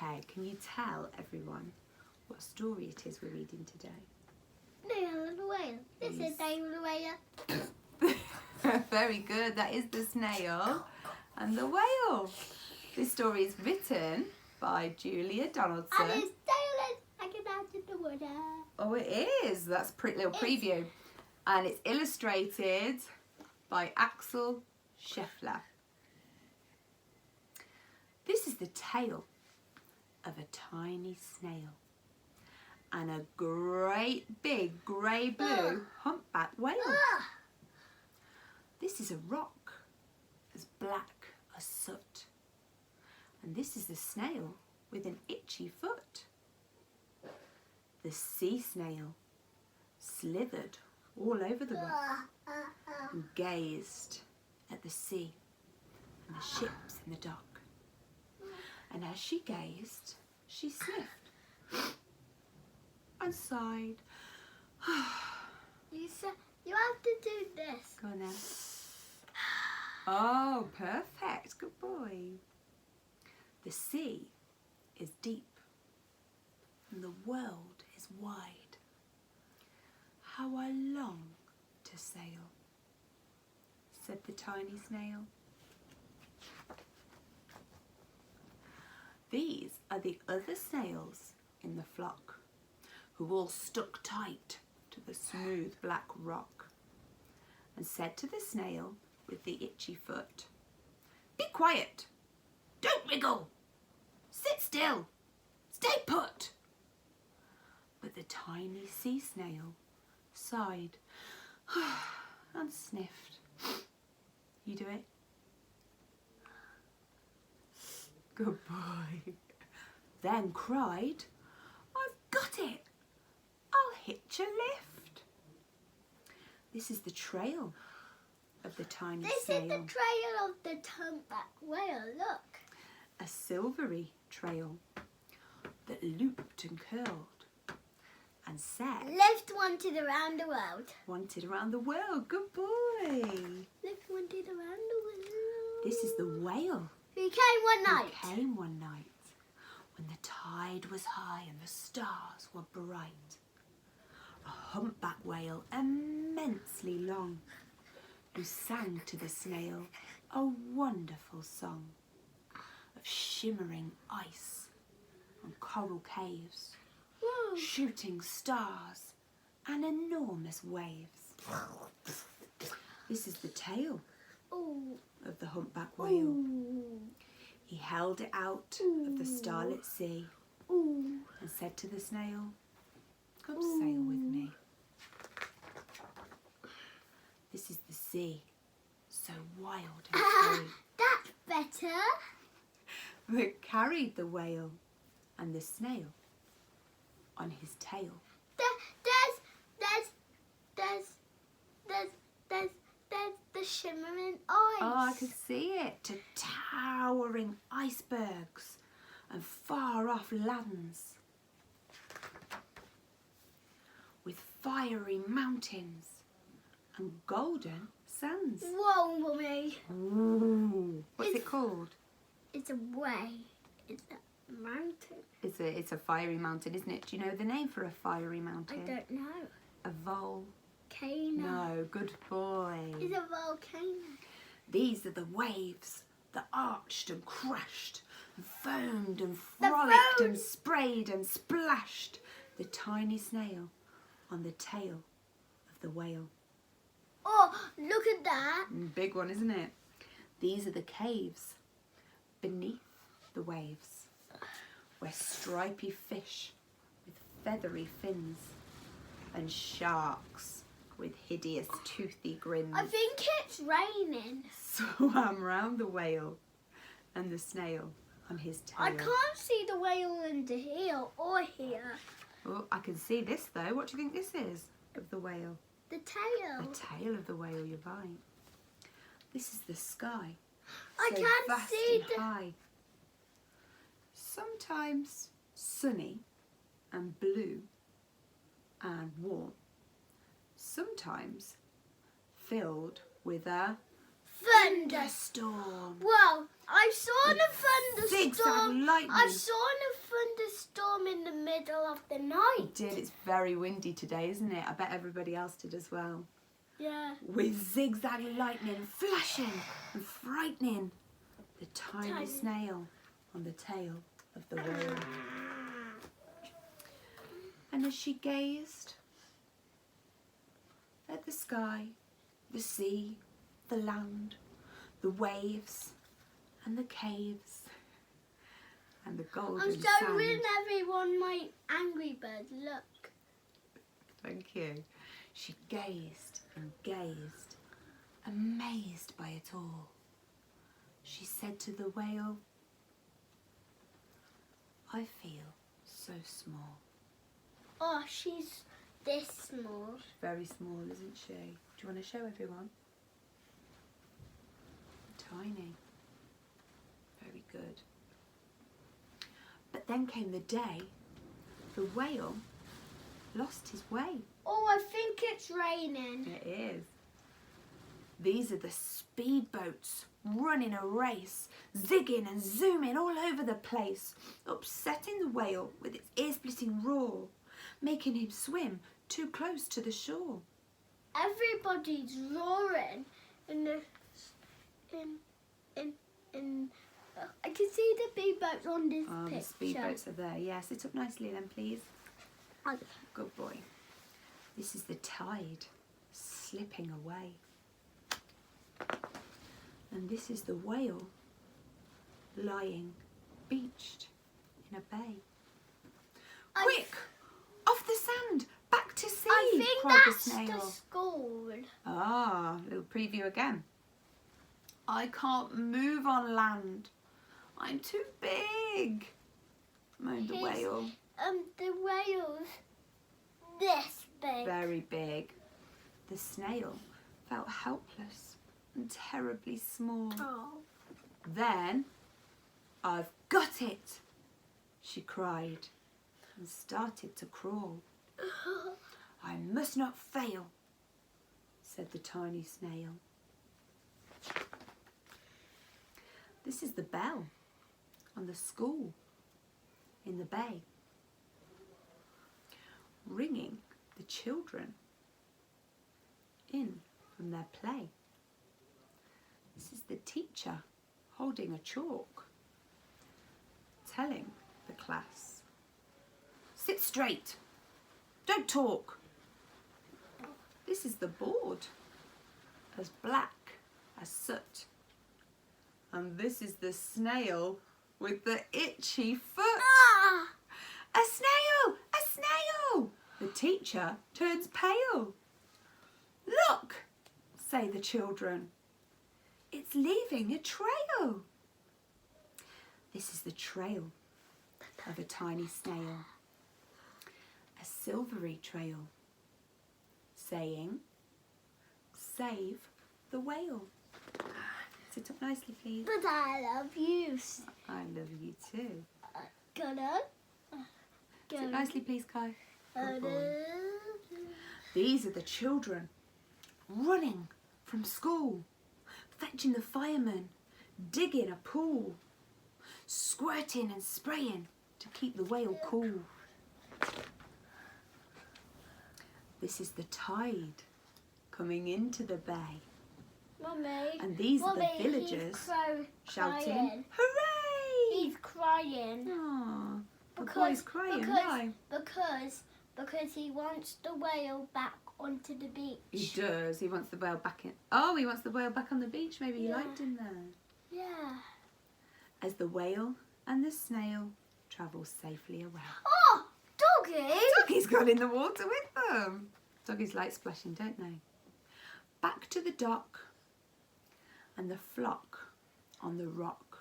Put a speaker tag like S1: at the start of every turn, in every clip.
S1: Okay, can you tell everyone what story it is we're reading today?
S2: Snail and the whale. This is Snail and the whale.
S1: Very good. That is the snail and the whale. This story is written by Julia Donaldson.
S2: And it's Snail and out in the water.
S1: Oh, it is. That's a pretty little preview. And it's illustrated by Axel Scheffler. This is the tale of a tiny snail and a great big grey-blue humpback whale. This is a rock as black as soot. And this is the snail with an itchy foot. The sea snail slithered all over the rock and gazed at the sea and the ships in the dock. And as she gazed, she sniffed and sighed.
S2: You have to do this.
S1: Go on then. Oh, perfect. Good boy. The sea is deep and the world is wide. How I long to sail, said the tiny snail. These are the other snails in the flock, who all stuck tight to the smooth black rock, and said to the snail with the itchy foot, "Be quiet, don't wriggle, sit still, stay put." But the tiny sea snail sighed and sniffed. You do it? Good boy. Then cried, "I've got it! I'll hitch a lift." This is the trail of the tiny snail.
S2: This is the trail of the humpback whale, look.
S1: A silvery trail that looped and curled and said,
S2: Lift wanted around the world.
S1: "Wanted around the world." Good boy.
S2: Lift wanted around the world.
S1: This is the whale.
S2: Who came one night.
S1: Who came one night when the tide was high and the stars were bright. A humpback whale immensely long, who sang to the snail a wonderful song of shimmering ice and coral caves,
S2: Whoa.
S1: shooting stars and enormous waves. This is the tale
S2: Ooh.
S1: of the humpback whale.
S2: Ooh.
S1: He held it out of the starlit sea
S2: Ooh.
S1: and said to the snail, "Come sail with me." This is the sea, so wild and free,
S2: That's better.
S1: that carried the whale and the snail on his tail.
S2: There's the shimmering ice.
S1: Oh, I can see it, to towering icebergs and far off lands, with fiery mountains and golden sands.
S2: Whoa, Mummy.
S1: Ooh. What's it called?
S2: It's a way. It's a mountain.
S1: It's a fiery mountain, isn't it? Do you know the name for a fiery
S2: I
S1: mountain?
S2: don't know.
S1: A volcano. No, good boy.
S2: It's a volcano.
S1: These are the waves that arched and crashed and foamed and frolicked and sprayed and splashed the tiny snail on the tail of the whale.
S2: Oh, look at that.
S1: Big one, isn't it? These are the caves beneath the waves, where stripy fish with feathery fins and sharks with hideous toothy grins
S2: I think it's raining.
S1: swam round the whale and the snail on his tail.
S2: I can't see the whale under here or here.
S1: Oh, I can see this though. What do you think this is of the whale?
S2: The tail.
S1: The tail of the whale, you're right. This is the sky.
S2: I
S1: So
S2: can't
S1: vast
S2: see
S1: and high. Sometimes sunny and blue and warm. Sometimes filled with a
S2: thunder.
S1: thunderstorm.
S2: Well, I saw the
S1: Zigzag
S2: thunderstorm.
S1: lightning.
S2: I saw the thunderstorm in the middle of the night.
S1: It did. It's very windy today, isn't it? I bet everybody else did as well.
S2: Yeah.
S1: With zigzag lightning flashing and frightening the tiny snail on the tail of the whale. And as she gazed at the sky, the sea, the land, the waves, and the caves, and the golden
S2: I'm
S1: sand.
S2: showing everyone my Angry Bird. Look.
S1: Thank you. She gazed and gazed, amazed by it all. She said to the whale, I feel so small.
S2: Oh, she's this small.
S1: Very small, isn't she? Do you want to show everyone? Tiny. Very good. But then came the day the whale lost his way.
S2: Oh, I think it's raining.
S1: It is. These are the speedboats running a race, zigging and zooming all over the place, upsetting the whale with its ear-splitting roar, making him swim too close to the shore.
S2: Everybody's roaring in the I can see the speedboats on this picture.
S1: The speedboats are there. Yeah, sit up nicely then, please.
S2: Okay.
S1: Good boy. This is the tide slipping away. And this is the whale lying beached in a bay. Quick! Off the sand! Back to sea!
S2: I think
S1: cried
S2: that's
S1: the snail.
S2: the school.
S1: Ah, little preview again. I can't move on land. I'm too big, moaned the whale.
S2: The whale's this big.
S1: Very big. The snail felt helpless and terribly small.
S2: Oh.
S1: Then, I've got it, she cried and started to crawl. I must not fail, said the tiny snail. This is the bell on the school in the bay, ringing the children in from their play. This is the teacher holding a chalk, telling the class, sit straight, don't talk. This is the board, as black as soot. And this is the snail with the itchy foot.
S2: Ah!
S1: A snail! A snail! The teacher turns pale. Look, say the children. It's leaving a trail. This is the trail of a tiny snail. A silvery trail saying, save the whale. Sit up nicely, please.
S2: But I love you.
S1: I love you too. Sit nicely, please, Kai. Good boy. These are the children running from school, fetching the firemen, digging a pool, squirting and spraying to keep the whale cool. This is the tide coming into the bay.
S2: Mummy,
S1: And these are the
S2: Mummy,
S1: villagers shouting,
S2: crying.
S1: hooray!
S2: He's crying.
S1: Aww, the boy's crying, why?
S2: Because he wants the whale back onto the beach.
S1: He does, he wants the whale back in. Oh, he wants the whale back on the beach, maybe he
S2: Yeah.
S1: liked him there.
S2: Yeah.
S1: As the whale and the snail travel safely away.
S2: Oh, doggy!
S1: Doggy's gone in the water with them. Doggies like splashing, don't they? Back to the dock and the flock on the rock,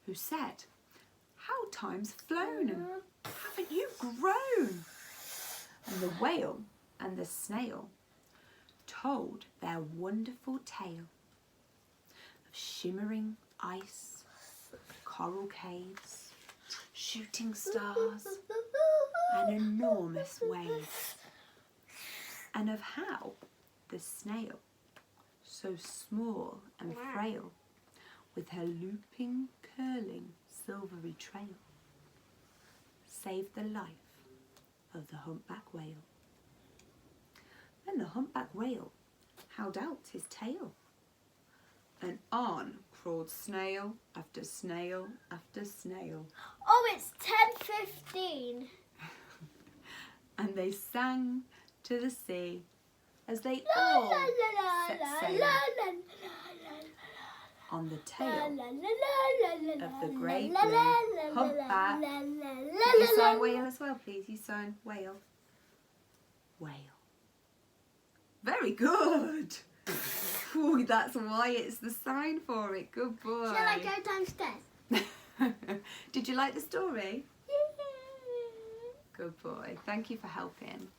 S1: who said, how time's flown and haven't you grown? And the whale and the snail told their wonderful tale of shimmering ice, coral caves, shooting stars and enormous waves, and of how the snail so small and
S2: Wow.
S1: frail, with her looping, curling, silvery trail, saved the life of the humpback whale. Then the humpback whale held out his tail, and on crawled snail after snail after snail,
S2: Oh, it's 10:15.
S1: and they sang to the sea as they all set sail on the tail of the grey blue humpback. Can you sign whale as well, please? You sign whale. Whale. Very good. Ooh, that's why it's the sign for it. Good boy.
S2: Shall I go downstairs?
S1: Did you like the story? Good boy. Thank you for helping.